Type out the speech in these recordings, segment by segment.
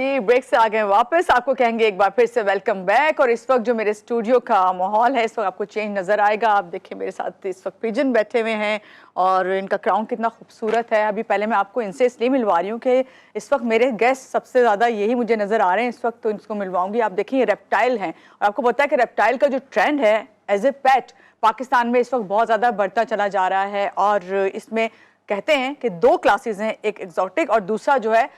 जी, break से आ गए वापस। आपको कहेंगे एक बार फिर से वेलकम बैक। और इस वक्त जो मेरे स्टूडियो का माहौल है, इस वक्त आपको चेंज नज़र आएगा। आप देखिए मेरे साथ इस वक्त पिजन बैठे हुए हैं और इनका क्राउन कितना खूबसूरत है। अभी पहले मैं आपको इनसे इसलिए मिलवा रही हूँ कि इस वक्त मेरे गेस्ट सबसे ज़्यादा यही मुझे नज़र आ रहे हैं इस वक्त, तो इनको मिलवाऊंगी। आप देखिए रेप्टाइल हैं और आपको पता है कि रेप्टाइल का जो ट्रेंड है एज ए पेट पाकिस्तान में इस वक्त बहुत ज़्यादा बढ़ता चला जा रहा है। और इसमें कहते हैं कि दो क्लासेस हैं, एक एग्जॉटिक और दूसरा जो है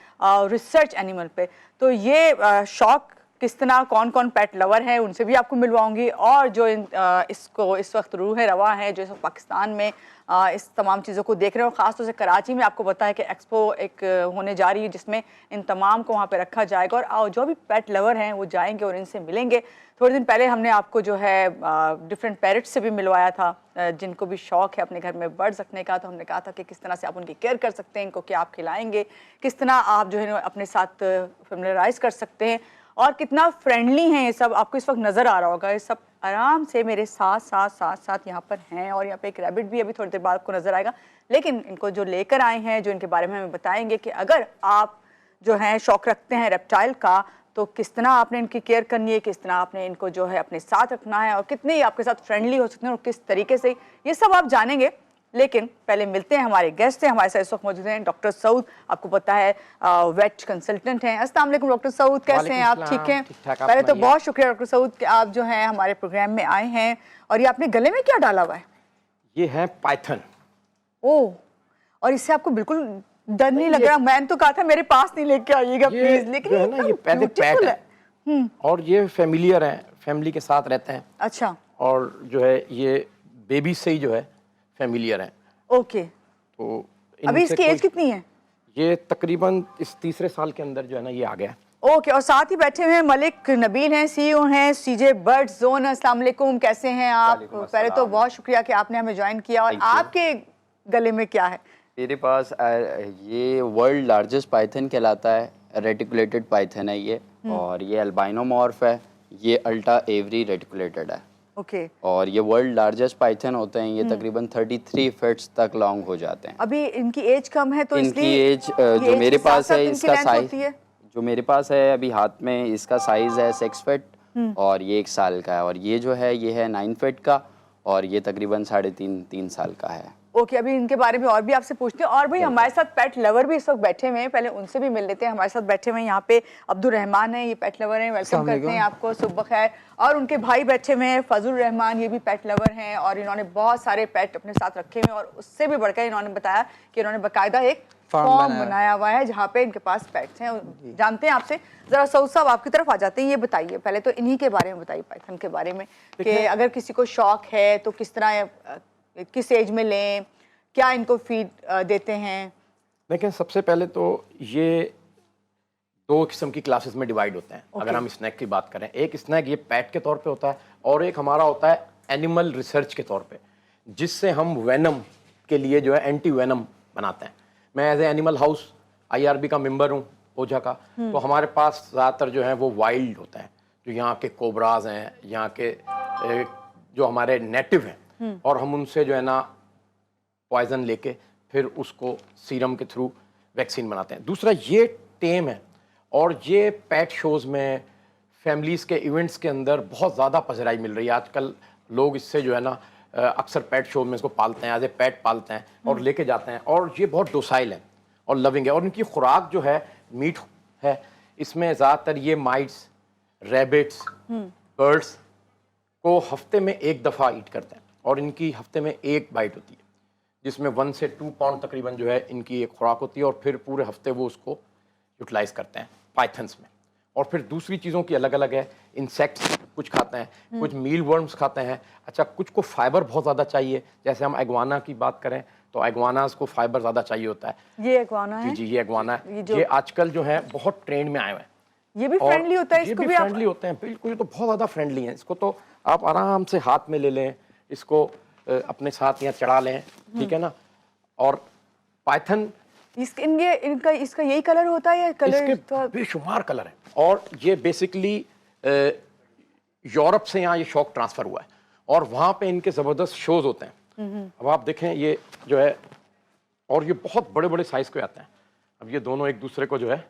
रिसर्च एनिमल पे। तो ये शौक किस तरह, कौन कौन पेट लवर है उनसे भी आपको मिलवाऊंगी। और जो इसको इस वक्त रूह रवा है जो इस वक्त पाकिस्तान में इस तमाम चीज़ों को देख रहे हो, ख़ासतौर से कराची में आपको पता है कि एक्सपो एक होने जा रही है जिसमें इन तमाम को वहाँ पे रखा जाएगा। और जो भी पेट लवर हैं वो जाएंगे और इनसे मिलेंगे। थोड़े दिन पहले हमने आपको जो है डिफरेंट पैरट्स से भी मिलवाया था जिनको भी शौक़ है अपने घर में बर्ड्स रखने का। तो हमने कहा था कि किस तरह से आप उनकी केयर कर सकते हैं, इनको क्या आप खिलाएंगे, किस तरह आप जो है अपने साथ फेमिलराइज कर सकते हैं और कितना फ्रेंडली हैं ये सब। आपको इस वक्त नज़र आ रहा होगा ये सब आराम से मेरे साथ साथ साथ साथ यहाँ पर हैं। और यहाँ पे एक रैबिट भी अभी थोड़ी देर बाद आपको नज़र आएगा। लेकिन इनको जो लेकर आए हैं, जो इनके बारे में हमें बताएंगे कि अगर आप जो हैं शौक़ रखते हैं रेप्टाइल का, तो किस तरह आपने इनकी केयर करनी है, किस तरह आपने इनको जो है अपने साथ रखना है और कितने ही आपके साथ फ्रेंडली हो सकते हैं और किस तरीके से, ये सब आप जानेंगे। लेकिन पहले मिलते हैं हमारे गेस्ट हैं। हमारे साथ इस वक्त मौजूद हैं डॉक्टर सऊद, आपको पता है वेट कंसल्टेंट हैं। अस्सलाम वालेकुम डॉक्टर सऊद, कैसे हैं आप? ठीक हैं? पहले तो बहुत शुक्रिया डॉक्टर सऊद कि आप जो हैं हमारे प्रोग्राम में आए हैं। और ये आपने गले में क्या डाला हुआ है? ये है पाइथन। ओह, और इससे आपको बिल्कुल डर नहीं लग रहा? मैंने तो कहा था मेरे पास नहीं लेके आइएगा प्लीज, लेकिन जो है ना, ये पैदे पैट है और ये फैमिलियर है, फैमिली के साथ रहते हैं। अच्छा। और जो है ये बेबी से ही जो है फैमिलियर है। ओके, तो अभी इसकी एज कितनी है? ये तकरीबन इस तीसरे साल के अंदर जो है ना ये आ गया। ओके, और साथ ही बैठे हुए हैं मलिक नबील हैं, सीईओ हैं सीजे बर्ड्स जोन। अस्सलाम वालेकुम, कैसे हैं आप? पहले तो बहुत शुक्रिया कि आपने हमें ज्वाइन किया। और आपके गले में क्या है? मेरे पास ये वर्ल्ड लार्जेस्ट पाइथन कहलाता है, रेटिकुलेटेड पाइथन है ये। और ये अल्बाइनोमॉर्फ है, ये अल्टा एवरी रेटिकुलेटेड है। ओके। और ये वर्ल्ड लार्जेस्ट पाइथन होते हैं, ये तकरीबन 33 फीट्स तक लॉन्ग हो जाते हैं। अभी इनकी एज कम है तो इनकी एज जो मेरे पास है इसका साइज, जो मेरे पास है अभी हाथ में, इसका साइज है 6 फीट और ये 1 साल का है। और ये जो है ये है 9 फीट का और ये तकरीबन 3.5-3 साल का है। ओके, अभी इनके बारे में और भी आपसे पूछते हैं। और भाई हमारे साथ पेट लवर भी इस वक्त बैठे हुए हैं, पहले उनसे भी मिल लेते हैं। हमारे साथ बैठे हुए हैं यहाँ पे अब्दुल रहमान है, ये पेट लवर हैं। वेलकम करते हैं आपको, सुबह खैर। और उनके भाई बैठे हुए हैं फजल रहमान, ये भी पेट लवर हैं और इन्होंने बहुत सारे पेट अपने साथ रखे हुए हैं। और उससे भी बढ़कर इन्होंने बताया कि इन्होंने बाकायदा एक फॉर्म बनाया हुआ है जहाँ पे इनके पास पेट्स हैं। जानते हैं आपसे, जरा सऊद साहब आपकी तरफ आ जाते हैं। ये बताइए पहले तो इन्हीं के बारे में बताइए, पाइथन के बारे में, कि अगर किसी को शौक है तो किस तरह, किस एज में लें, क्या इनको फीड देते हैं? देखिए, सबसे पहले तो ये 2 किस्म की क्लासेस में डिवाइड होते हैं। अगर हम स्नैक की बात करें, एक स्नैक ये पेट के तौर पे होता है और एक हमारा होता है एनिमल रिसर्च के तौर पे, जिससे हम वेनम के लिए जो है एंटी वेनम बनाते हैं। मैं as a animal house IRB का मेंबर हूँ ओझा का। तो हमारे पास ज़्यादातर जो है वो वाइल्ड होता है, जो यहाँ के कोबराज हैं, यहाँ के जो हमारे नेटिव हैं, और हम उनसे जो है ना पॉइजन लेके फिर उसको सीरम के थ्रू वैक्सीन बनाते हैं। दूसरा ये टेम है और ये पेट शोज़ में, फैमिलीज़ के इवेंट्स के अंदर बहुत ज़्यादा पजराई मिल रही है आजकल। लोग इससे जो है ना अक्सर पेट शो में इसको पालते हैं, एज ए पेट पालते हैं और लेके जाते हैं। और ये बहुत डोसाइल है और लविंग है। और इनकी खुराक जो है मीट है। इसमें ज़्यादातर ये माइट्स, रैबिट्स, बर्ड्स को हफ्ते में 1 दफ़ा ईट करते हैं और इनकी हफ्ते में 1 बाइट होती है, जिसमें 1 से 2 पाउंड तकरीबन जो है इनकी एक खुराक होती है। और फिर पूरे हफ्ते वो उसको यूटिलाइज करते हैं पाइथन्स में। और फिर दूसरी चीज़ों की अलग अलग है। इंसेक्ट्स कुछ खाते हैं, कुछ मील वर्म्स खाते हैं। अच्छा, कुछ को फाइबर बहुत ज़्यादा चाहिए। जैसे हम एग्वाना की बात करें तो एग्वानास को फाइबर ज़्यादा चाहिए होता है। ये एग्वाना है? जी, ये एग्वाना है। ये आजकल जो है बहुत ट्रेंड में आए हुए हैं। ये भी फ्रेंडली होता है? इसको भी फ्रेंडली होते हैं, बिल्कुल। ये तो बहुत ज़्यादा फ्रेंडली हैं। इसको तो आप आराम से हाथ में ले लें, इसको अपने साथ यहाँ चढ़ा लें, ठीक है ना। और पाइथन इसका यही कलर होता है या कलर? इसके बेशुमार कलर है। और ये बेसिकली यूरोप से यहाँ ये शौक ट्रांसफ़र हुआ है और वहाँ पे इनके ज़बरदस्त शोज़ होते हैं। अब आप देखें ये जो है, और ये बहुत बड़े बड़े साइज़ के आते हैं। अब ये दोनों एक दूसरे को जो है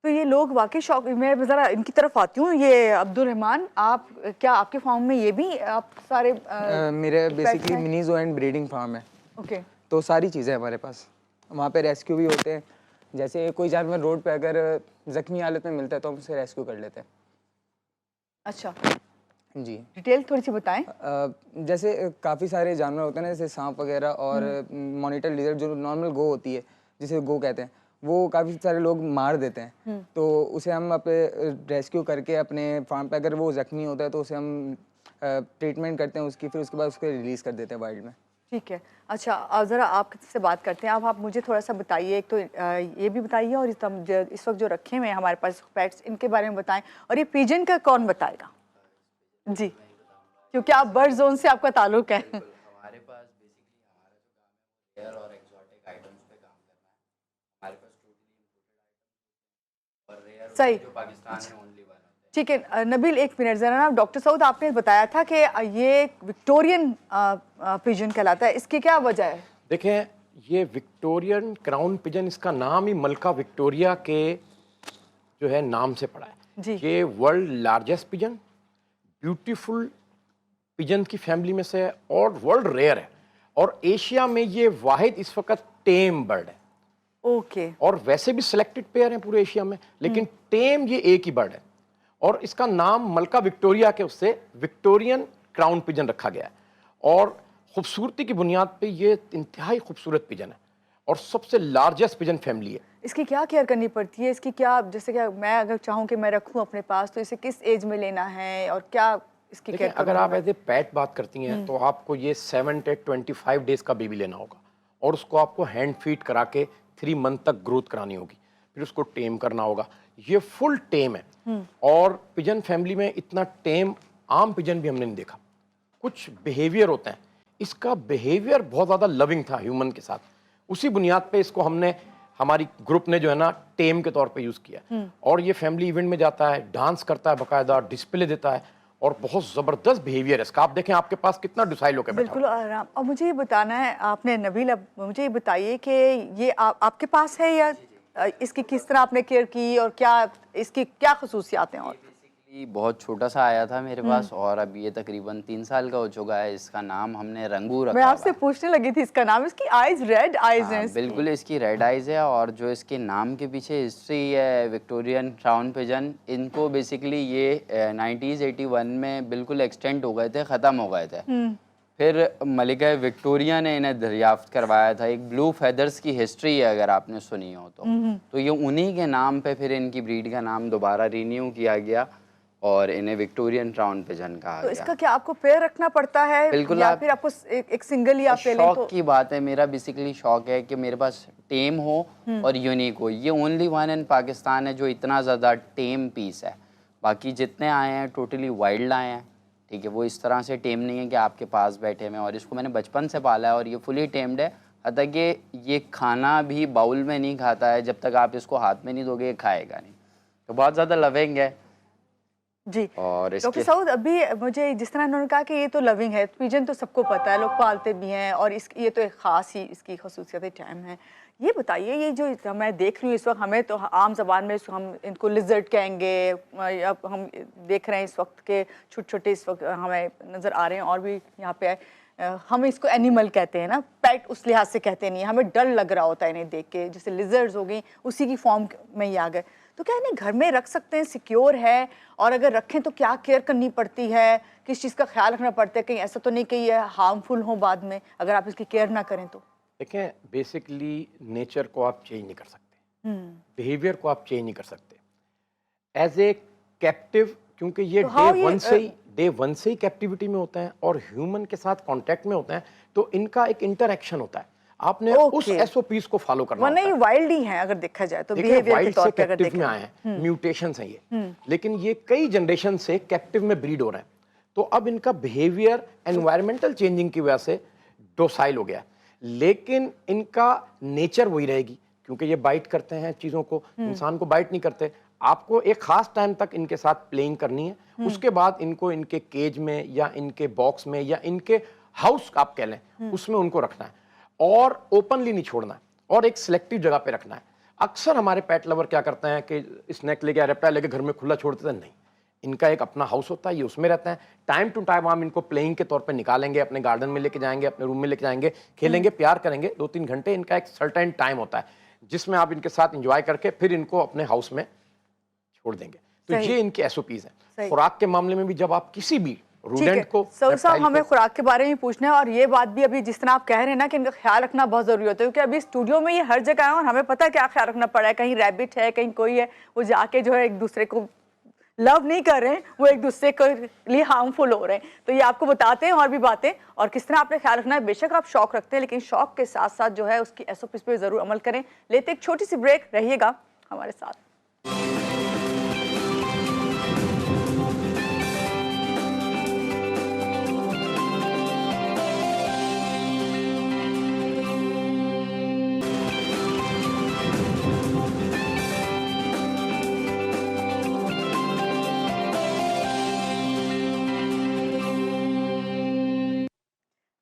तो ये लोग वाकई शौक, मैं ज़रा इनकी तरफ आती हूँ। ये अब्दुल रहमान, आप क्या आपके फार्म में ये भी आप सारे मेरे basically mini zoo and breeding farm है। ओके। तो सारी चीज़ें हमारे पास, वहाँ पे रेस्क्यू भी होते हैं। जैसे कोई जानवर रोड पे अगर ज़ख्मी हालत में मिलता है तो हम उसे रेस्क्यू कर लेते हैं। अच्छा जी, डिटेल थोड़ी सी बताएं। जैसे काफ़ी सारे जानवर होते हैं ना, जैसे सांप वगैरह और मॉनिटर लिजर्ड, जो नॉर्मल गो होती है जिसे गो कहते हैं, वो काफ़ी सारे लोग मार देते हैं। तो उसे हम अपने रेस्क्यू करके अपने फार्म पे, अगर वो ज़ख्मी होता है तो उसे हम ट्रीटमेंट करते हैं उसकी, फिर उसके बाद उसको रिलीज़ कर देते हैं वाइल्ड में। ठीक है। अच्छा अब ज़रा आपसे बात करते हैं। अब आप मुझे थोड़ा सा बताइए, एक तो ये भी बताइए और इस वक्त जो रखे हुए हैं हमारे पास पेट्स, इनके बारे में बताएं। और ये पिजन का कौन बताएगा? जी, क्योंकि आप बर्ड जोन से आपका ताल्लुक है। हमारे पास बेसिकली हमारा जो काम है वो रेयर और एक्सोटिक आइटम्स पे काम करना है। हमारे पास टोटली इम्पोर्टेड आइटम्स और रेयर सही। जो पाकिस्तान में ओनली वन होते हैं। ठीक है नबील, एक मिनट ज़रा ना, डॉक्टर सऊद आपने बताया था कि ये विक्टोरियन पिजन कहलाता है, इसकी क्या वजह है? देखें, ये विक्टोरियन क्राउन पिजन, इसका नाम ही मलका विक्टोरिया के जो है नाम से पड़ा है जी। ये world largest pigeon, beautiful pigeon की फैमिली में से है और वर्ल्ड रेयर है। और एशिया में ये वाहिद इस वक्त टेम बर्ड है। ओके। और वैसे भी सिलेक्टेड पेयर हैं पूरे एशिया में, लेकिन टेम ये एक ही बर्ड है। और इसका नाम मलका विक्टोरिया के उससे विक्टोरियन क्राउन पिजन रखा गया है। और खूबसूरती की बुनियाद पे ये इंतहाई खूबसूरत पिजन है और सबसे लार्जेस्ट पिजन फैमिली है। इसकी क्या केयर करनी पड़ती है? इसकी क्या, जैसे क्या मैं अगर चाहूँ कि मैं रखूँ अपने पास, तो इसे किस एज में लेना है और क्या इसकी देखिए, केयर? अगर आप एज ए पेट बात करती हैं तो आपको ये 7 से 25 डेज का बेबी लेना होगा और उसको आपको हैंड फीड करा के 3 मंथ तक ग्रोथ करानी होगी, फिर उसको टेम करना होगा। ये फुल टेम है और पिजन फैमिली में इतना टेम आम पिजन भी हमने नहीं देखा। कुछ बिहेवियर होते हैं, इसका बिहेवियर बहुत ज़्यादा लविंग था ह्यूमन के साथ। उसी बुनियाद पे इसको हमने, हमारी ग्रुप ने जो है ना, टेम के तौर पे यूज़ किया। और ये फैमिली इवेंट में जाता है, डांस करता है, बाकायदा डिस्प्ले देता है और बहुत ज़बरदस्त बिहेवियर है इसका। आप देखें आपके पास कितना डिसाइल होकर बैठा बिल्कुल आराम। अब मुझे ये बताना है आपने नबील, अब मुझे ये बताइए कि ये आपके पास है या इसकी किस तरह आपने केयर की और क्या इसकी क्या खसूसियात हैं? और बेसिकली बहुत छोटा सा आया था मेरे पास और अब ये तकरीबन 3 साल का हो चुका है। इसका नाम हमने रंगू रखा। मैं आपसे पूछने लगी थी इसका नाम, इसकी आईज रेड आईज हैं इसकी। बिल्कुल, इसकी रेड आइज है और जो इसके नाम के पीछे हिस्ट्री है विक्टोरियन क्राउन पिजन, इनको बेसिकली ये 1981 में बिल्कुल एक्सटेंट हो गए थे, ख़त्म हो गए थे। फिर मलिका विक्टोरिया ने इन्हें दरियाफ्त करवाया था। एक ब्लू फेदर्स की हिस्ट्री है अगर आपने सुनी हो तो ये उन्हीं के नाम पे फिर इनकी ब्रीड का नाम दोबारा रिन्यू किया गया और इन्हें विक्टोरियन क्राउन पिजन कहा तो गया। इसका क्या आपको पेयर रखना पड़ता है? बिल्कुल, या आप फिर आपको एक सिंगल ही आप ले लें? शौक तो की बात है, मेरा बेसिकली शौक है कि मेरे पास टेम हो और यूनिक हो। ये ओनली वन इन पाकिस्तान है जो इतना ज़्यादा टेम पीस है। बाकी जितने आए हैं टोटली वाइल्ड आए हैं, ठीक है। वो इस तरह से टेम नहीं है कि आपके पास बैठे हुए हैं। और इसको मैंने बचपन से पाला है और ये फुली टेम्ड है। हत्ता कि ये खाना भी बाउल में नहीं खाता है, जब तक आप इसको हाथ में नहीं दोगे ये खाएगा नहीं। तो बहुत ज़्यादा लविंग है। जी। और डॉक्टर सऊद, अभी मुझे जिस तरह इन्होंने कहा कि ये तो लविंग है, पिजन तो सबको पता है, लोग पालते भी हैं और ये तो एक ख़ास ही इसकी खसूसियत टाइम है। ये बताइए, ये जो मैं देख रही हूँ इस वक्त, हमें तो आम जबान में हम इनको लिजर्ड कहेंगे, अब हम देख रहे हैं इस वक्त के छोटे छोटे इस वक्त हमें नज़र आ रहे हैं और भी यहाँ पे हम इसको एनिमल कहते हैं ना, पेट उस लिहाज से कहते नहीं, हमें डर लग रहा होता है इन्हें देख के। जैसे लिजर्ड्स हो गई, उसी की फॉर्म में ही आ गए। तो क्या इन्हें घर में रख सकते हैं? सिक्योर है? और अगर रखें तो क्या केयर करनी पड़ती है? किस चीज़ का ख्याल रखना पड़ता है? कहीं ऐसा तो नहीं कि ये हार्मफुल हो बाद में अगर आप इसकी केयर ना करें तो? देखें, बेसिकली नेचर को आप चेंज नहीं कर सकते, बिहेवियर को आप चेंज नहीं कर सकते एज ए कैप्टिव, क्योंकि ये तो डे वन से ही कैप्टिविटी में होते हैं और ह्यूमन के साथ कांटेक्ट में होते हैं। तो इनका एक इंटरेक्शन होता है, आपने उस एसओपीज को फॉलो करना होता है। वरना ये वाइल्ड ही हैं अगर देखा जाए तो, देखिए, बिहेवियर के वाइल्ड तौर से पे अगर कैप्टिव में आए हैं, म्यूटेशंस हैं ये, लेकिन ये कई जनरेशन से कैप्टिव में ब्रीड हो रहे हैं। तो अब इनका बिहेवियर एनवायरमेंटल चेंजिंग की वजह से डोसाइल हो गया है, लेकिन इनका नेचर वही रहेगी क्योंकि ये बाइट करते हैं चीज़ों को, इंसान को बाइट नहीं करते। आपको एक खास टाइम तक इनके साथ प्लेइंग करनी है, उसके बाद इनको इनके केज में या इनके बॉक्स में या इनके हाउस आप कह लें उसमें उनको रखना है और ओपनली नहीं छोड़ना है और एक सिलेक्टिव जगह पे रखना है। अक्सर हमारे पेट लवर क्या करते हैं कि स्नैक लेके, रेप्टाइल लेके घर में खुला छोड़ देते हैं। नहीं, इनका एक अपना हाउस होता है, ये उसमें रहते हैं। टाइम टू टाइम हम इनको प्लेइंग के तौर पे निकालेंगे, अपने गार्डन में लेके जाएंगे, अपने रूम में लेके जाएंगे, खेलेंगे, प्यार करेंगे। 2-3 घंटे इनका एक सर्टेन टाइम होता है जिसमें आप इनके साथ एंजॉय करके फिर इनको अपने हाउस में छोड़ देंगे। तो ये इनके एसओपीज हैं। खुराक के मामले में भी जब आप किसी भी रूडेंट को, सऊद साहब हमें खुराक के बारे में पूछना है, और ये बात भी अभी जिस तरह आप कह रहे हैं ना कि इनका ख्याल रखना बहुत जरूरी होता है, क्योंकि अभी स्टूडियो में ये हर जगह है और हमें पता है क्या ख्याल रखना पड़ा है। कहीं रैबिट है, कहीं कोई है, वो जाके जो है एक दूसरे को लव नहीं कर रहे हैं, वो एक दूसरे के लिए हार्मफुल हो रहे हैं। तो ये आपको बताते हैं और भी बातें, और किस तरह आपने ख्याल रखना है। बेशक आप शौक रखते हैं, लेकिन शौक के साथ साथ जो है उसकी एसओपीज पे जरूर अमल करें। लेते एक छोटी सी ब्रेक, रहिएगा हमारे साथ।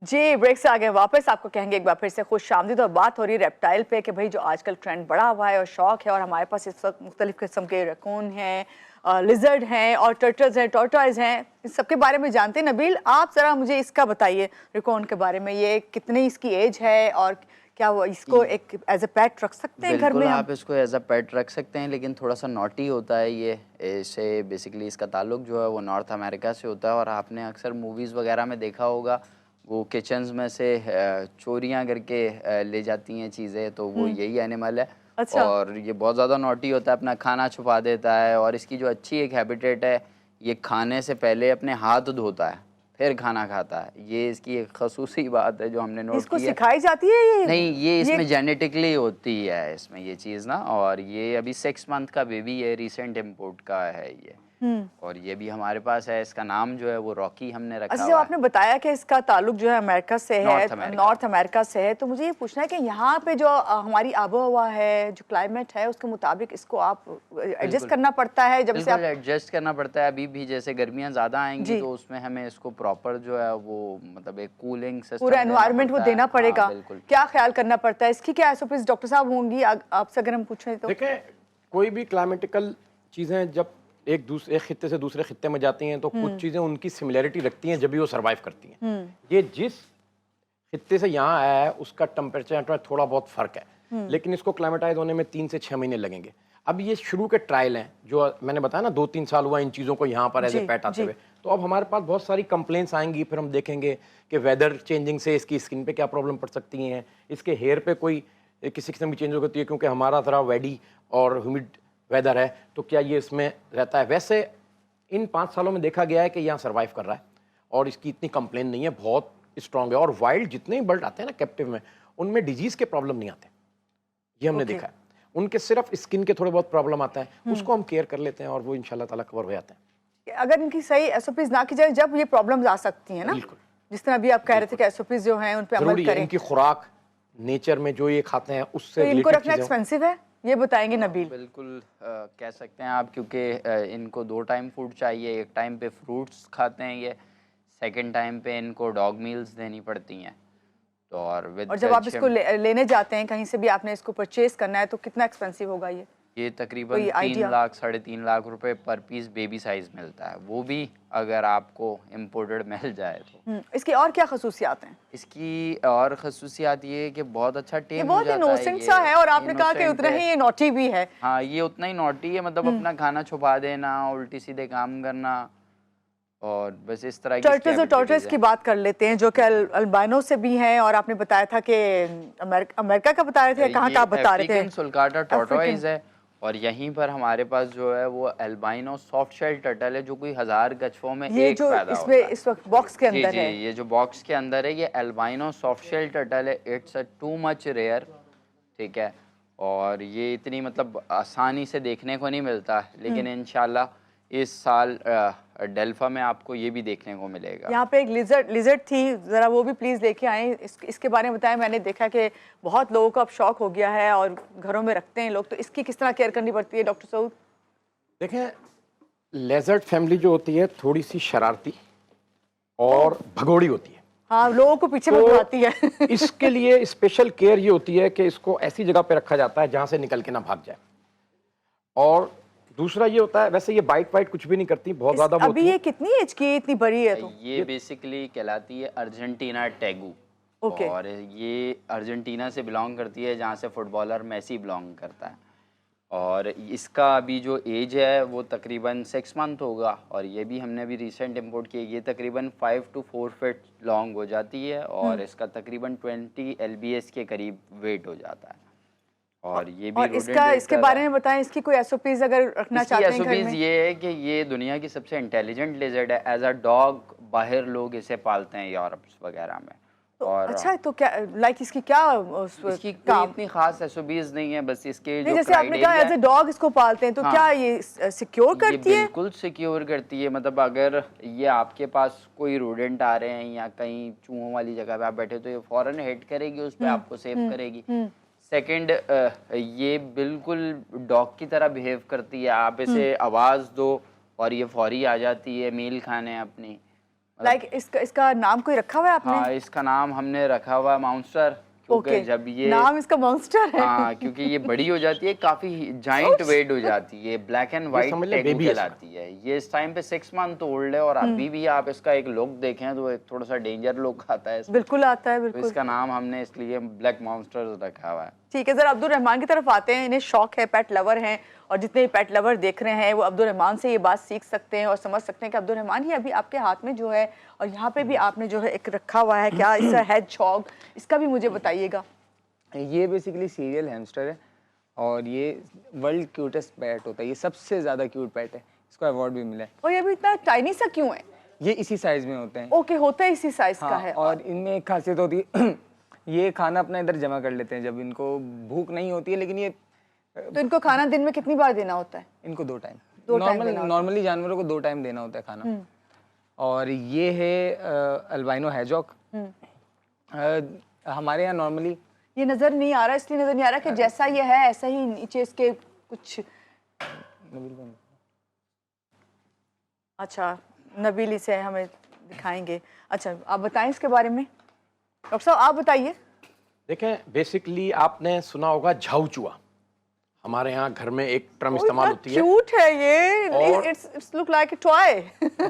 जी, ब्रेक से आ गए वापस। आपको कहेंगे एक बार फिर से खुशामदीद। और बात हो रही है रेप्टाइल पे कि भाई जो आजकल ट्रेंड बढ़ा हुआ है और शौक है, और हमारे पास इस वक्त मुख्तलिफ किस्म के रैकून हैं, लिजर्ड हैं और टर्टल्स हैं, टॉर्टॉइज हैं। इस सब के बारे में जानते हैं। नबील, आप ज़रा मुझे इसका बताइए, रैकून के बारे में। ये कितनी इसकी एज है और क्या वो इसको एक एज ए पेट रख सकते हैं घर में? आप इसको एज अ पेट रख सकते हैं, लेकिन थोड़ा सा नॉटी होता है ये। इससे बेसिकली इसका ताल्लुक जो है वो नॉर्थ अमेरिका से होता है, और आपने अक्सर मूवीज़ वगैरह में देखा होगा वो किचन्स में से चोरियां करके ले जाती हैं चीज़ें, तो वो यही एनिमल है। अच्छा। और ये बहुत ज़्यादा नॉटी होता है, अपना खाना छुपा देता है, और इसकी जो अच्छी एक हैबिटेट है, ये खाने से पहले अपने हाथ धोता है फिर खाना खाता है। ये इसकी एक खसूसी बात है जो हमने नोट की है। इसको सिखाई जाती है ये? नहीं, ये इसमें जेनेटिकली होती है इसमें ये चीज़ ना। और ये अभी 6 मंथ का बेबी है, रिसेंट इम्पोर्ट का है ये। और ये भी हमारे पास है। इसका नाम जो है वो रॉकी हमने रखा अच्छा, हुआ जब है। आपने बताया कि इसका ताल्लुक जो है अमेरिका से है, नॉर्थ अमेरिका से है, तो मुझे ये पूछना है कि यहाँ पे जो हमारी आबो हवा है, जो क्लाइमेट है, उसके मुताबिक इसको आप एडजस्ट करना पड़ता है। जब से आप एडजस्ट करना पड़ता है। अभी भी जैसे गर्मियाँ ज़्यादा आएंगी तो उसमें हमें इसको प्रॉपर जो है वो मतलब एक कूलिंग सिस्टम, पूरा एनवायरनमेंट वो देना पड़ेगा। क्या ख्याल करना पड़ता है इसकी? क्या एसओपीज डॉक्टर साहब होंगी आपसे अगर हम पूछें तो? देखें, कोई भी क्लाइमेटिकल चीज़ें जब एक खित्ते से दूसरे खित्ते में जाती हैं तो कुछ चीज़ें उनकी सिमिलैरिटी रखती हैं, जब भी वो सरवाइव करती हैं। ये जिस खित्ते से यहाँ आया है उसका टेम्परेचर थोड़ा बहुत फ़र्क है, लेकिन इसको क्लाइमेटाइज होने में 3 से 6 महीने लगेंगे। अब ये शुरू के ट्रायल हैं, जो मैंने बताया ना 2-3 साल हुआ इन चीज़ों को यहाँ पर एज ए पेट आते हुए। तो अब हमारे पास बहुत सारी कंप्लेंट्स आएंगी, फिर हम देखेंगे कि वेदर चेंजिंग से इसकी स्किन पे क्या प्रॉब्लम पड़ सकती हैं, इसके हेयर पे कोई किसी किस्म की चेंज होती है, क्योंकि हमारा ज़रा वेडी और ह्यूमिड वेदर है, तो क्या ये इसमें रहता है। वैसे इन 5 सालों में देखा गया है कि यहाँ सर्वाइव कर रहा है और इसकी इतनी कंप्लेन नहीं है, बहुत स्ट्रांग है। और वाइल्ड जितने भी बर्ड आते हैं ना कैप्टिव में, उनमें डिजीज़ के प्रॉब्लम नहीं आते, ये हमने देखा है। उनके सिर्फ स्किन के थोड़े बहुत प्रॉब्लम आता है, उसको हम केयर कर लेते हैं और वो इंशाल्लाह ताला कवर हो जाते हैं। अगर इनकी सही एसओपीज ना की जाए, जब ये प्रॉब्लम्स आ सकती हैं ना, जिस तरह अभी आप कह रहे थे कि एसओपीज जो हैं उन पे अमल करें। इनकी खुराक नेचर में जो ये खाते हैं उससे इनको रखना एक्सपेंसिव है, ये बताएंगे नबील। बिल्कुल कह सकते हैं आप, क्योंकि इनको 2 टाइम फूड चाहिए। एक टाइम पे फ्रूट्स खाते हैं ये, सेकंड टाइम पे इनको डॉग मील्स देनी पड़ती हैं। तो और जब आप इसको लेने जाते हैं कहीं से भी, आपने इसको परचेज करना है, तो कितना एक्सपेंसिव होगा ये? ये तकरीबन 3 लाख 3.5 लाख रुपए पर पीस बेबी साइज मिलता है, वो भी अगर आपको इम्पोर्टेड मिल जाए तो। इसकी और क्या खसूसियात हैं? इसकी और खसूसियात ये है कि बहुत अच्छा टेम बहुत इनोसेंट सा है, और आपने कहा कि उतना ही ये नॉटी भी है। हाँ, ये उतना ही नॉटी है, मतलब अपना खाना छुपा देना, उल्टी सीधे काम करना, और बस इस तरह की। टर्टल्स और टॉर्टॉइज की बात कर लेते हैं, जो कि अल्बाइनो से भी हैं, और आपने बताया था कि अमेरिका का बता रहे थे, कहाँ का बता रहे थे? अफ्रीकन सुल्काटा टॉर्टॉइज है, और यहीं पर हमारे पास जो है वो अल्बाइनो सॉफ्ट शेल टर्टल है, जो कोई 1000 गछुओं में एक पैदा होता है। इस वक्त बॉक्स के अंदर है, ये जो बॉक्स के अंदर है ये अल्बाइनो सॉफ्ट शेल टर्टल है। It's a too much rare, ठीक है, और ये इतनी मतलब आसानी से देखने को नहीं मिलता, लेकिन इंशाल्लाह इस साल डेल्फा में आपको ये भी देखने को मिलेगा। यहाँ पे एक लिजर्ड थी, ज़रा वो भी प्लीज़ लेके आए, इसके बारे में बताएं। मैंने देखा कि बहुत लोगों को अब शौक हो गया है और घरों में रखते हैं लोग, तो इसकी किस तरह केयर करनी पड़ती है डॉक्टर सऊद? देखें, लेजर्ड फैमिली जो होती है थोड़ी सी शरारती और भगोड़ी होती है। हाँ, लोगों को पीछे तो भगवाती है। इसके लिए स्पेशल केयर ये होती है कि इसको ऐसी जगह पे रखा जाता है जहां से निकल के ना भाग जाए। और दूसरा ये होता है, वैसे ये बाइट वाइट कुछ भी नहीं करती, बहुत ज्यादा वो अभी होती ये है। कितनी एज की है, इतनी बड़ी है तो? ये बेसिकली कहलाती है अर्जेंटीना टैगू। ओके। और ये अर्जेंटीना से बिलोंग करती है, जहाँ से फुटबॉलर मेसी बिलोंग करता है। और इसका अभी जो एज है वो तकरीबन 6 मंथ होगा। और ये भी हमने अभी रिसेंट इंपोर्ट की है। ये तकरीबन 5 to 4 फीट लॉन्ग हो जाती है और इसका तकरीबन 20 lbs के करीब वेट हो जाता है। और ये भी और इसके बारे में बताएं, इसकी कोई एसओपीज अगर रखना चाहते हैं घर एसओपीज में? ये है कि ये दुनिया की सबसे इंटेलिजेंट लिजर्ड है। एज अ डॉग बाहर लोग इसे पालते हैं यूरोप वगैरह में। तो और अच्छा, तो क्या लाइक इसकी क्या इसकी कोई इतनी खास एसओपीज नहीं है, बस इसके नहीं, जो जैसे आपने कहा एज ए डॉग इसको पालते हैं, तो हाँ। क्या ये सिक्योर करती ये है? बिल्कुल सिक्योर करती है। मतलब अगर ये आपके पास कोई रोडेंट आ रहे हैं या कहीं चूहों वाली जगह पे आप बैठे, तो ये फौरन हिट करेगी, उस पर आपको सेव करेगी। सेकंड, ये बिल्कुल डॉग की तरह बिहेव करती है। आप इसे आवाज दो और ये फौरी आ जाती है मील खाने अपनी। लाइक इसका नाम कोई रखा हुआ है आपने? हाँ, इसका नाम हमने रखा हुआ है मॉन्स्टर, क्योंकि जब ये नाम इसका मॉन्स्टर है। हाँ, क्योंकि ये बड़ी हो जाती है, काफी जाइंट वेट हो जाती है, ब्लैक एंड व्हाइट टैगू कहलाती है। ये इस टाइम पे 6 मंथ ओल्ड है और अभी भी आप इसका एक लुक देखें तो एक थोड़ा सा डेंजर लुक आता है इसमें। बिल्कुल आता है, तो बिल्कुल। इसका नाम हमने इसलिए ब्लैक मॉन्स्टर रखा हुआ है। ठीक है, जरा अब्दुल रहमान की तरफ आते हैं। इन्हें शौक है, पेट लवर हैं, और जितने पेट लवर देख रहे हैं वो अब्दुल रहमान से ये बात सीख सकते हैं और समझ सकते हैं कि अब्दुल रहमान ये अभी आपके हाथ में जो है, और यहाँ पे भी आपने जो है एक रखा हुआ है, क्या इसका हेडजहॉग, इसका भी मुझे बताइएगा। ये बेसिकली सीरियल हैमस्टर है और ये वर्ल्ड क्यूटेस्ट पेट होता है। ये सबसे ज़्यादा क्यूट पेट है, इसको अवार्ड भी मिला है। और ये अभी इतना टाइनी सा क्यों है? ये इसी साइज में होते हैं। ओके, होता है इसी साइज का हाँ, है। और इनमें एक खासियत होती है ये खाना अपना इधर जमा कर लेते हैं जब इनको भूख नहीं होती है। लेकिन ये तो इनको खाना दिन में कितनी बार देना होता है? इनको 2 टाइम, दो टाइम देना होता है। नॉर्मली जानवरों को 2 टाइम देना होता है खाना। और ये है अल्बाइनो हैजॉक। हमारे यहाँ नॉर्मली ये नजर नहीं आ रहा, इसलिए नजर नहीं आ रहा कि जैसा ये है ऐसा ही नीचे इसके कुछ। अच्छा, नबीली से हमें दिखाएंगे। अच्छा, आप बताएं इसके बारे में। डॉक्टर साहब आप बताइए। देखें, बेसिकली आपने सुना होगा झाऊ चूहा। हमारे यहाँ घर में एक टर्म इस्तेमाल होती है। क्यूट है ये, और it's look like a toy.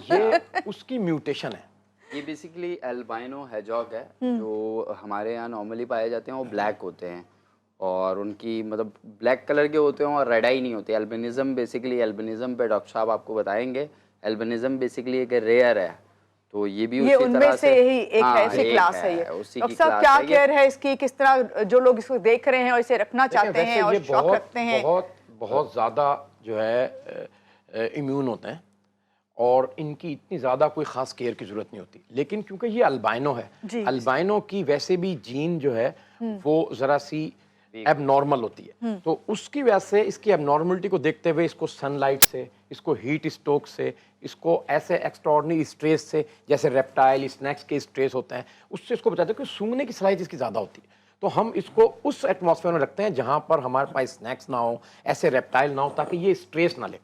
ये उसकी म्यूटेशन है। ये बेसिकली एल्बाइनो हैजॉग है। जो हमारे यहाँ नॉर्मली पाए जाते हैं वो ब्लैक होते हैं और उनकी मतलब ब्लैक कलर के होते हैं और रेड आई नहीं होती। एल्बिनिज्म बेसिकली, एल्बिनिज्म पे डॉक्टर साहब आपको बताएंगे। एल्बिनिज्म बेसिकली एक रेयर है, तो ये भी ये उसी उनमें तरह से ही एक है, ऐसी क्लास है ये। डॉक्टर साहब क्या केयर है इसकी, किस तरह जो लोग इसको देख रहे हैं और इसे रखना चाहते हैं और शौक रखते हैं? बहुत ज़्यादा जो है इम्यून होते हैं और इनकी इतनी ज़्यादा कोई ख़ास केयर की ज़रूरत नहीं होती। लेकिन क्योंकि ये अल्बाइनो है, अल्बाइनो की वैसे भी जीन जो है वो ज़रा सी एबनॉर्मल होती है, तो उसकी वजह से इसकी एबनॉर्मलिटी को देखते हुए इसको सनलाइट से, इसको हीट स्ट्रोक से, इसको ऐसे एक्स्ट्राऑर्डिनरी स्ट्रेस से, जैसे रेप्टाइल स्नैक्स के स्ट्रेस होते हैं, उससे इसको बचाते हैं कि सूंघने की सलाहियत इसकी ज़्यादा होती है। तो हम इसको उस एटमॉस्फेयर में रखते हैं जहां पर हमारे पास स्नैक्स ना हो, ऐसे रेप्टाइल ना हो, ताकि ये स्ट्रेस ना ले,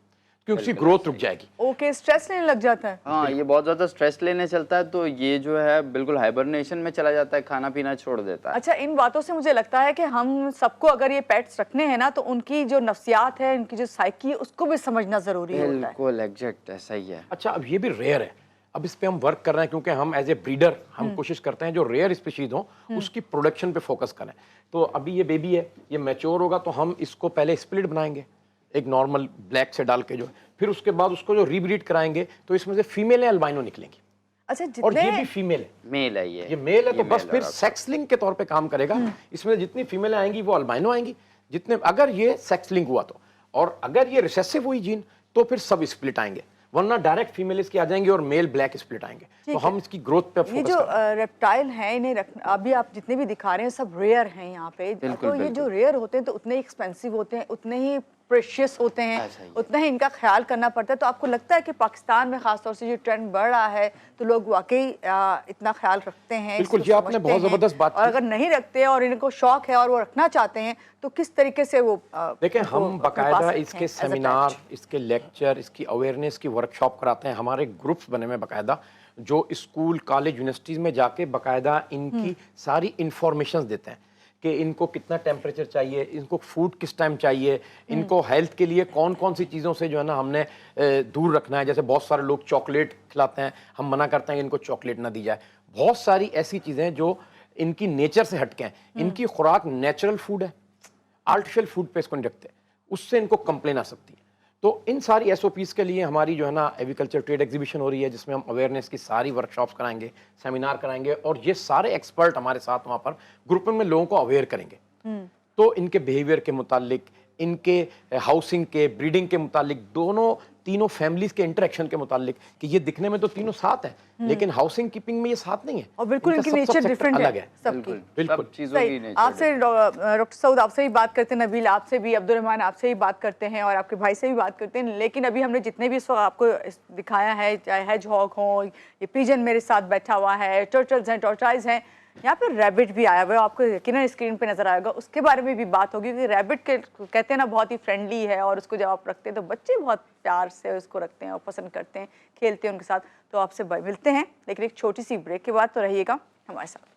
क्योंकि उसकी ग्रोथ रुक जाएगी। ओके, स्ट्रेस लेने लग जाता है। हाँ, ये बहुत ज़्यादा स्ट्रेस लेने चलता है, तो ये जो है बिल्कुल हाइबरनेशन में चला जाता है, खाना पीना छोड़ देता है। अच्छा, इन बातों से मुझे लगता है कि हम सबको अगर ये पेट्स रखने हैं ना, तो उनकी जो नफ्सियात है, उनकी जो साइकी है, उसको भी समझना जरूरी होता है। बिल्कुल एग्जैक्ट ऐसा ही है। अच्छा, अब ये भी रेयर है, अब इस पे हम वर्क कर रहे हैं, क्योंकि हम एज ए ब्रीडर हम कोशिश करते हैं जो रेयर स्पीशीज हो उसकी प्रोडक्शन पे फोकस करें। तो अभी ये बेबी है, ये मैच्योर होगा तो हम इसको पहले स्प्लिट बनाएंगे एक नॉर्मल ब्लैक से डाल के, जो फिर उसके बाद उसको जो रीब्रीड कराएंगे तो इसमें से फीमेल अल्बाइनो निकलेंगी। अच्छा, और ये भी फीमेल है, मेल है ये मेल है, तो बस फिर सेक्स लिंक के तौर पे काम करेगा। इसमें जितनी फीमेल आएंगी वो अल्बाइनो आएंगी, जितने अगर ये सेक्स लिंक हुआ तो, और अगर ये रिसेसिव हुई जीन तो फिर सब स्प्लिट आएंगे, वरना डायरेक्ट फीमेल इसकी आ जाएंगी और मेल ब्लैक स्प्लिट आएंगे। तो हम इसकी ग्रोथ पे ये जो रेप्टाइल हैं, इन्हें अभी आप जितने भी दिखा रहे हैं सब रेयर हैं यहाँ पे। तो ये जो रेयर होते हैं तो उतने ही एक्सपेंसिव होते हैं, उतने ही प्रेशियस होते हैं, उतना ही इनका ख्याल करना पड़ता है। तो आपको लगता है कि पाकिस्तान में खासतौर से जो ट्रेंड बढ़ रहा है तो लोग वाकई इतना ख्याल रखते हैं? बिल्कुल जी, आपने बहुत जबरदस्त बात की। और अगर नहीं रखते और इनको शौक है और वो रखना चाहते हैं तो किस तरीके से वो देखें, हम बाकायदा इसके सेमिनार, इसके लेक्चर, इसकी अवेयरनेस की वर्कशॉप कराते हैं। हमारे ग्रुप्स बने हुए बाकायदा, जो स्कूल कॉलेज यूनिवर्सिटीज़ में जाके बाकायदा इनकी सारी इंफॉर्मेशन देते हैं कि इनको कितना टेम्परेचर चाहिए, इनको फूड किस टाइम चाहिए, इनको हेल्थ के लिए कौन कौन सी चीज़ों से जो है ना हमने दूर रखना है। जैसे बहुत सारे लोग चॉकलेट खिलाते हैं, हम मना करते हैं कि इनको चॉकलेट ना दी जाए। बहुत सारी ऐसी चीज़ें जो इनकी नेचर से हटके हैं। इनकी खुराक नेचुरल फूड है, आर्टिफिशियल फूड पे इसको नहीं रखते, उससे इनको कंप्लेन आ सकती है। तो इन सारी एसओपीज़ के लिए हमारी जो है ना एग्रीकल्चर ट्रेड एग्जीबिशन हो रही है, जिसमें हम अवेयरनेस की सारी वर्कशॉप्स कराएंगे, सेमिनार कराएंगे, और ये सारे एक्सपर्ट हमारे साथ वहाँ पर ग्रुप में लोगों को अवेयर करेंगे। तो इनके बिहेवियर के मुतालिक, इनके हाउसिंग के, ब्रीडिंग के मुतालिक, दोनों तीनों फैमिलीज के इंटरेक्शन के मुतालिक, कि ये दिखने में तो तीनों साथ हैं, लेकिन हाउसिंग कीपिंग में ये साथ नहीं है, और बिल्कुल इनकी नेचर डिफरेंट अलग है है। सबकी। बिल्कुल चीज़ों की सही। आपसे डॉक्टर सऊद आपसे भी बात करते हैं, नबील आपसे भी, अब्दुल रहमान आपसे भी बात करते हैं, और आपके भाई से भी बात करते हैं। लेकिन अभी हमने जितने भी इस वक्त आपको दिखाया है, चाहे हेजहॉग हो, ये पिजन मेरे साथ बैठा हुआ है, टर्टल्स हैं, टॉर्टाइज हैं, यहाँ पे रैबिट भी आया हुआ है, आपको यकीनन स्क्रीन पे नजर आएगा, उसके बारे में भी बात होगी कि रैबिट के कहते हैं ना बहुत ही फ्रेंडली है, और उसको जब आप रखते हैं तो बच्चे बहुत प्यार से उसको रखते हैं और पसंद करते हैं, खेलते हैं उनके साथ। तो आपसे मिलते हैं, लेकिन एक छोटी सी ब्रेक के बाद, तो रहिएगा हमारे साथ।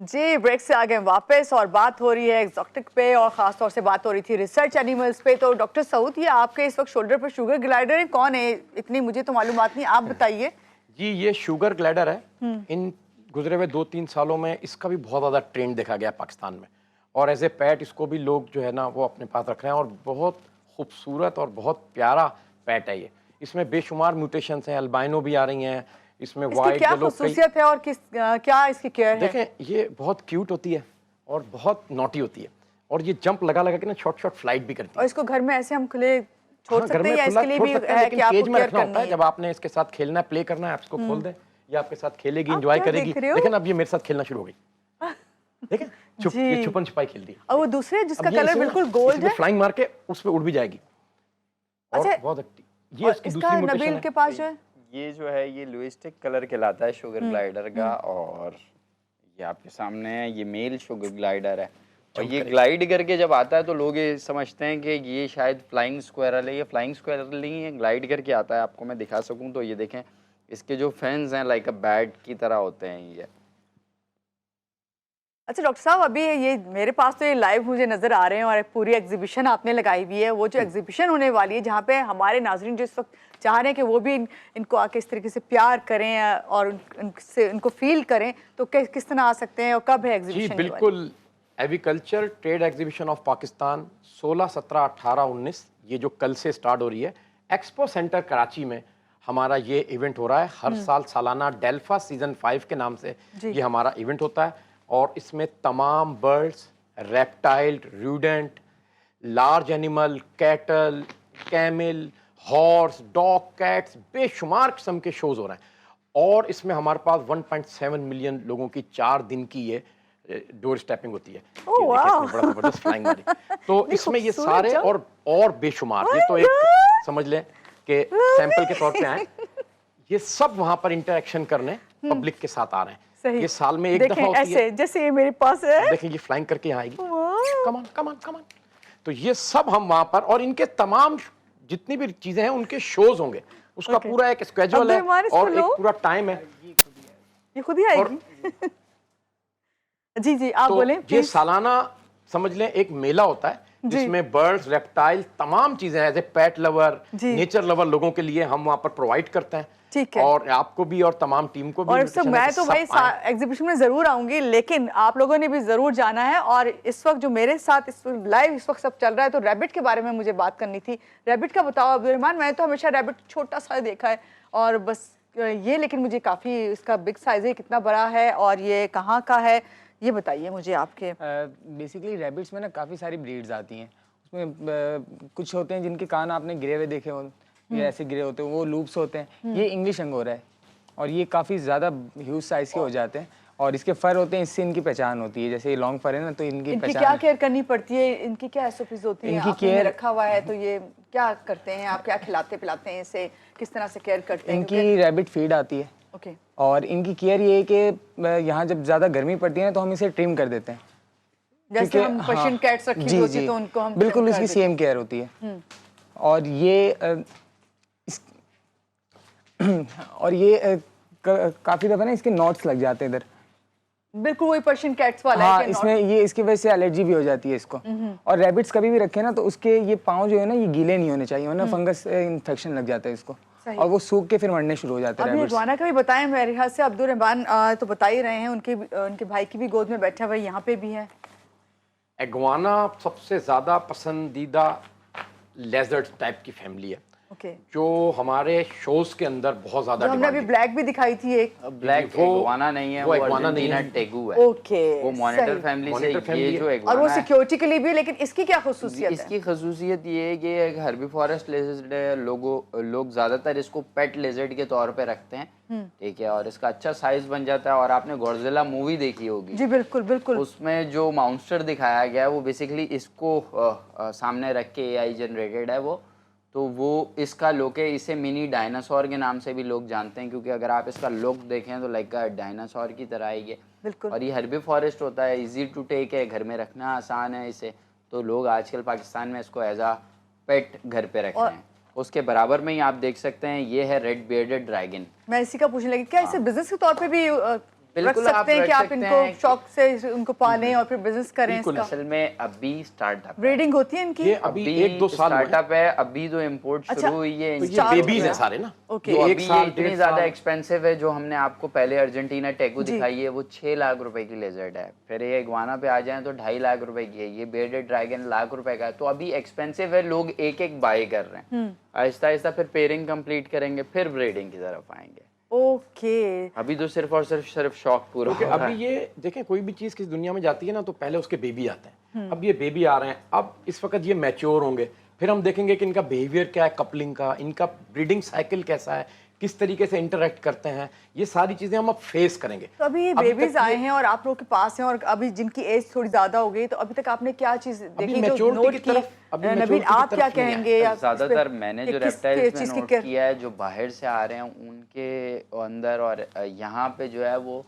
जी, ब्रेक से आ गए वापस, और बात हो रही है एक्सोटिक पे, और ख़ास तौर से बात हो रही थी रिसर्च एनिमल्स पे। तो डॉक्टर सऊद, ये आपके इस वक्त शोल्डर पर शुगर ग्लाइडर है, कौन है? इतनी मुझे तो मालूमात नहीं, आप बताइए। जी, ये शुगर ग्लाइडर है। इन गुजरे हुए 2-3 सालों में इसका भी बहुत ज़्यादा ट्रेंड देखा गया पाकिस्तान में, और एज ए पैट इसको भी लोग जो है ना वो अपने पास रख रहे हैं, और बहुत खूबसूरत और बहुत प्यारा पैट है ये। इसमें बेशुमार म्यूटेशंस हैं, अल्बाइनो भी आ रही हैं इसमें, वाइट क्या खसूसियत है, और क्या इसकी केयर है? देखें, ये बहुत क्यूट होती है और बहुत नॉटी होती है, और ये जंप लगा लगा के ना शॉर्ट फ्लाइट भी करती है। और इसको घर में ऐसे हम खुले छोड़ हाँ, सकते हैं, या इसके लिए भी है लेकिन कि आपको केज में केयर रखना होता करनी है। है? जब आपने इसके साथ खेलना है, प्ले करना है, आप इसको खोल दें, ये आपके साथ खेलेगी, आप एंजॉय क्या करेगी। देख रहे हो? लेकिन अब ये मेरे साथ खेलना शुरू हो गई, देखें, ये छुपन छुपाई खेल रही है। और वो दूसरे जिसका कलर बिल्कुल गोल्ड है, फ्लाइंग मार के उस पे उड़ भी जाएगी, और अच्छा, बहुत एक्टिव। ये इसकी इसका दूसरी म्यूटेशन नबील है। के पास जो है, ये जो है ये लुइस्टिक कलर कहलाता है शुगर ग्लाइडर का, और ये आपके सामने है, ये मेल शुगर ग्लाइडर है। और ये ग्लाइड करके जब आता है तो लोग ये समझते हैं कि ये शायद फ्लाइंग स्क्वायरल है। ये फ्लाइंग स्क्वायरल नहीं है, ग्लाइड करके आता है। आपको मैं दिखा सकूं तो ये देखें, इसके जो फैंस हैं लाइक अ बैट की तरह होते हैं ये। अच्छा डॉक्टर साहब, अभी ये मेरे पास तो ये लाइव मुझे नजर आ रहे हैं, और पूरी एग्जीबिशन आपने लगाई हुई है। वो जो एग्जीबिशन होने वाली है, जहाँ पे हमारे नाजरीन जो इस वक्त चाह रहे हैं कि वो भी इनको आके इस तरीके से प्यार करें और इनसे इनको फील करें, तो किस तरह आ सकते हैं, और कब है एग्जीबिशन? जी बिल्कुल, agriculture trade exhibition of Pakistan 16, 17, 18, 19, ये जो कल से स्टार्ट हो रही है, एक्सपो सेंटर कराची में हमारा ये इवेंट हो रहा है। हर साल सालाना डेल्फा सीजन 5 के नाम से ये हमारा इवेंट होता है, और इसमें तमाम birds, reptile, rodent, large animal, cattle, camel, horse, dog, cats, बेशुमार किस्म के शोज हो रहे हैं। और इसमें हमारे पास 1.7 मिलियन लोगों की 4 दिन की ये डोर स्टेपिंग होती है। ये देखिए, इसमें बड़ा जबरदस्त फ्लाइंग मारी। तो इसमें ये सारे और बेशुमार, ये तो एक समझ लें कि सैंपल के तौर पे आए, ये सब वहां पर इंटरेक्शन करने पब्लिक के साथ आ रहे हैं। सही। ये साल में एक दफा होती ऐसे है, जैसे ये मेरे पास है, देखें ये फ्लाइंग करके यहाँ आएगी, कमान कमान कमान। तो ये सब हम वहां पर, और इनके तमाम जितनी भी चीजें हैं उनके शोज होंगे, उसका पूरा एक स्केड्यूल है और एक पूरा टाइम है। ये खुद ही आएगी। जी जी, आप बोले। ये सालाना समझ लें एक मेला होता है, जिसमें बर्ड्स, रेप्टाइल, तमाम चीजें as a pet lover, nature lover लोगों के लिए हम वहां पर प्रोवाइड करते हैं। ठीक है, और आपको भी और तमाम टीम को भी। और सब मैं तो भाई एग्जीबिशन में जरूर आऊंगी, लेकिन आप लोगों ने भी जरूर जाना है। और इस वक्त जो मेरे साथ लाइव इस वक्त सब चल रहा है, तो रैबिट के बारे में मुझे बात करनी थी। रैबिट का बताओ अब्दुल रहमान। मैं तो हमेशा रैबिट छोटा सा देखा है, और बस ये, लेकिन मुझे काफी इसका बिग साइज है, कितना बड़ा है और ये कहाँ का है, ये बताइए मुझे आपके। बेसिकली रैबिट्स में ना काफ़ी सारी ब्रीड्स आती हैं। उसमें कुछ होते हैं जिनके कान आपने गिरे हुए देखे हो, ये ऐसे गिरे होते हैं, वो लूप्स होते हैं। ये इंग्लिश अंगोरा है, और ये काफ़ी ज़्यादा ह्यूज साइज़ के हो जाते हैं, और इसके फर होते हैं, इससे इनकी पहचान होती है। जैसे ये लॉन्ग फर है ना, तो इनकी इनकी पहचान क्या केयर करनी पड़ती है, इनकी क्या एसओपीज होती है? इनकी आपने केयर रखा हुआ है तो ये क्या करते हैं आप? क्या खिलाते पिलाते हैं इसे? किस तरह से केयर करते हैं? इनकी रैबिट फीड आती है। ओके। और इनकी केयर ये है कि यहाँ जब ज़्यादा गर्मी पड़ती है ना, तो हम इसे ट्रिम कर देते हैं। जैसे हम पर्शियन कैट्स रखी जी होती जी तो उनको हम बिल्कुल trim कर इसकी देते सेम केयर होती है। और ये और ये काफ़ी दफ़ा ना इसके नॉट्स लग जाते हैं इधर। बिल्कुल वही पर्शियन कैट्स वाला हाँ, है कि इसमें ये इसकी वजह से एलर्जी भी हो जाती है इसको। और रैबिट्स कभी भी रखे ना, तो उसके ये पाँव जो है ना, ये गीले नहीं होने चाहिए, वरना फंगस इन्फेक्शन लग जाता है इसको। सही। और वो सूख के फिर मरने शुरू हो जाते हैं अभी रैबिट्स। इग्वाना का भी बताएं, मेरे ख्याल से अब्दुल रहमान तो बता ही रहे हैं, उनके भाई की भी गोद में बैठा हुआ है, यहाँ पे भी है। एग्वाना सबसे ज़्यादा पसंदीदा लेजर्ड टाइप की फैमिली है, ओके। जो हमारे शोज के अंदर बहुत ज़्यादा जो हमने अभी ब्लैक भी दिखाई थी एक। ब्लैक वो इग्वाना नहीं है, वो वो इग्वाना नहीं अर्जेंटीना है। टेगू है। ओके, वो मॉनिटर सही। फैमिली से मॉनिटर फैमिली ये जो है। और इग्वाना वो है, सिक्योरिटी के लिए भी है, लेकिन इसकी क्या खसूसियत है? इसकी खसूसियत ये है कि एक हर्बीफोरस लेजर्ड है। लोग ज्यादातर इसको पेट लेजर्ड के तौर पे रखते हैं, ठीक है। और इसका अच्छा साइज बन जाता है। और आपने गॉडजिला मूवी देखी होगी, जी बिल्कुल बिल्कुल। उसमें जो मॉन्स्टर दिखाया गया है वो बेसिकली इसको सामने रख के एआई जनरेटेड है वो। तो वो इसका लुक है, इसे मिनी डायनासोर के नाम से भी लोग जानते हैं, क्योंकि अगर आप इसका लुक देखें तो लाइक डायनासोर की तरह ही है। बिल्कुल। और ये हर्बी फॉरेस्ट होता है, इजी टू टेक है, घर में रखना आसान है इसे। तो लोग आजकल पाकिस्तान में इसको एज आ पेट घर पे रखते हैं। उसके बराबर में ही आप देख सकते हैं, ये है रेड बियर्डेड ड्रैगन। मैं इसी का पूछने लगी, क्या इसे बिजनेस के तौर पे भी रख बिल्कुल सकते आप हैं रख कि आप सकते इनको हैं शौक से उनको पालें और फिर बिजनेस करें इसका? असल में अभी स्टार्टअप ब्रीडिंग होती है इनकी? ये अभी 1-2 साल हुए हैं। स्टार्टअप है, अभी तो इम्पोर्ट अच्छा, शुरू हुई है तो इनकी। ये Start बेबीज हो हैं गया। सारे ना। ओके। जो ये अभी 1 साल ये इतनी 1.5 ज्यादा साल एक्सपेंसिव है, जो हमने आपको पहले अर्जेंटीना टेगू जी। दिखाई है, वो 6 लाख रुपए की लेजर्ड है। फिर ये इग्वाना पे आ जाए तो 2.5 लाख रुपए की है। ये बेडेड ड्रैगन लाख रुपए का है। तो अभी एक्सपेंसिव है, लोग एक एक बाय कर रहे हैं। आहिस्ता आहिस्ता फिर पेयरिंग कंप्लीट करेंगे, फिर ब्रीडिंग की तरफ आएंगे। ओके। अभी तो सिर्फ और सिर्फ शौक पूरा क्योंकि हो रहा अभी है। ये देखें, कोई भी चीज़ किसी दुनिया में जाती है ना, तो पहले उसके बेबी आते हैं। अब ये बेबी आ रहे हैं, अब इस वक्त ये मैच्योर होंगे, फिर हम देखेंगे कि इनका बिहेवियर क्या है, कपलिंग का, इनका ब्रीडिंग साइकिल कैसा है, किस तरीके से इंटरेक्ट करते हैं, ये सारी चीज़ें हम अब फेस करेंगे। तो अभी अभी बेबीज तक आए ये- हैं और आप लोग के पास हैं, और अभी जिनकी एज थोड़ी ज्यादा हो गई, तो अभी तक आपने क्या चीज देखी जो maturity नोट की की? तरफ- अभी नबील maturity की आप क्या तरफ नहीं आए। कहेंगे? या इस पे ज्यादातर मैंने कि जो किस रेप्टाइल्स चीज में की नोट केयर? किया है, जो बाहर से आ रहे हैं उनके अंदर और यहाँ पे जो है वो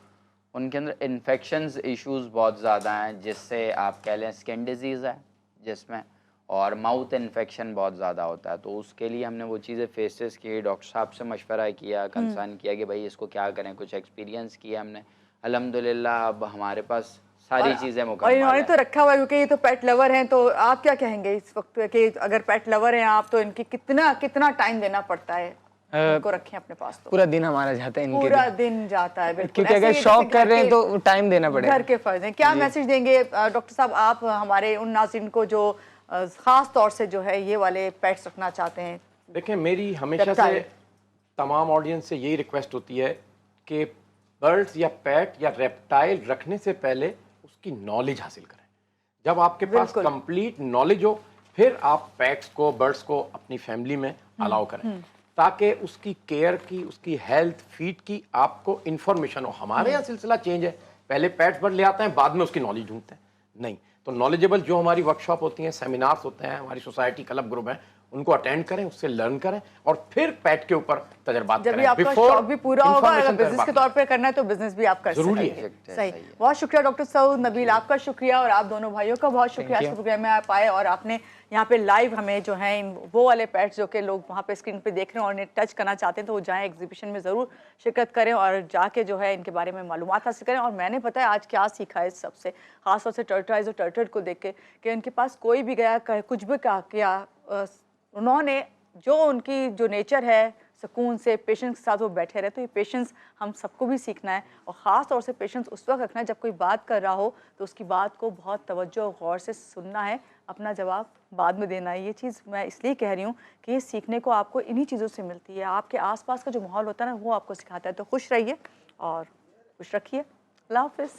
उनके अंदर इन्फेक्शंस इश्यूज बहुत ज़्यादा हैं, जिससे आप कह लें स्किन डिजीज़ है जिसमें, और माउथ इन्फेक्शन बहुत ज़्यादा होता है। तो उसके लिए हमने वो चीज़ें फेसेस की, डॉक्टर साहब से मशवरा किया, कंसर्न किया कि भाई इसको क्या करें, कुछ एक्सपीरियंस किया हमने। अल्हम्दुलिल्लाह अब हमारे पास सारी चीज़ें और मुकम्मल इन्होंने हैं। तो रखा हुआ है, क्योंकि ये तो पेट लवर हैं, तो आप क्या कहेंगे इस वक्त कि अगर पेट लवर हैं आप, तो इनकी कितना कितना टाइम देना पड़ता है उनको रखें अपने पास? तो पूरा दिन हमारा जाता है इनके पूरा लिए। दिन जाता है, बिल्कुल। क्योंकि ऐसे अगर ही शौक जैसे कर रहे हैं घर तो टाइम देना के- पड़ेगा। घर के फर्ज हैं। क्या मैसेज देंगे डॉक्टर साहब आप हमारे उन नाज़रीन को जो खास तौर से जो है ये वाले पेट्स रखना चाहते हैं? देखें, मेरी हमेशा से Reptile। तमाम ऑडियंस से यही रिक्वेस्ट होती है कि बर्ड्स या पेट या रेप्टाइल रखने से पहले उसकी नॉलेज हासिल करें। जब आपके पास बिल्कुल। कंप्लीट नॉलेज हो, फिर आप पेट्स को, बर्ड्स को अपनी फैमिली में अलाउ करें, ताकि उसकी केयर की, उसकी हेल्थ, फीड की आपको इंफॉर्मेशन हो। हमारे यहाँ सिलसिला चेंज है, पहले पेट्स बर्ड ले आते हैं, बाद में उसकी नॉलेज ढूंढते हैं। नहीं, तो नॉलेजेबल जो हमारी वर्कशॉप होती हैं, सेमिनार्स होते हैं, हमारी सोसाइटी क्लब ग्रुप हैं, उनको अटेंड करें, उससे लर्न करें और फिर पेट के ऊपर तजर्बात जब करें। भी आपका Before शौक भी पूरा होगा, अगर information बिजनेस के तजर्बात तौर पे करना है तो बिजनेस भी आप कर जरूरी सकते है। हैं। सही। बहुत शुक्रिया डॉक्टर सऊद, नबील आपका शुक्रिया, और आप दोनों भाइयों का बहुत शुक्रिया Thank इस you। प्रोग्राम में आप आए और आपने यहाँ पे लाइव हमें जो है वो वाले पेट्स जो कि लोग वहाँ पे स्क्रीन पे देख रहे हैं और इन्हें टच करना चाहते हैं, तो वो जाएँ एग्जीबिशन में ज़रूर शिरकत करें और जाके जो है इनके बारे में मालूमात हासिल करें। और मैंने पता है आज क्या सीखा है इस सबसे, खासतौर से टर्टराइज और टर्टर्ड को देख के, कि उनके पास कोई भी गया कुछ भी किया, उन्होंने जो उनकी जो नेचर है, सुकून से पेशेंस के साथ वो बैठे रहे। तो ये पेशेंस हम सबको भी सीखना है, और ख़ास तौर से पेशेंस उस वक्त रखना है जब कोई बात कर रहा हो तो उसकी बात को बहुत तवज्जो और गौर से सुनना है, अपना जवाब बाद में देना है। ये चीज़ मैं इसलिए कह रही हूँ कि ये सीखने को आपको इन्हीं चीज़ों से मिलती है। आपके आसपास का जो माहौल होता है ना, वो आपको सिखाता है। तो खुश रहिए और खुश रखिए। अल्लाह हाफ़िज़।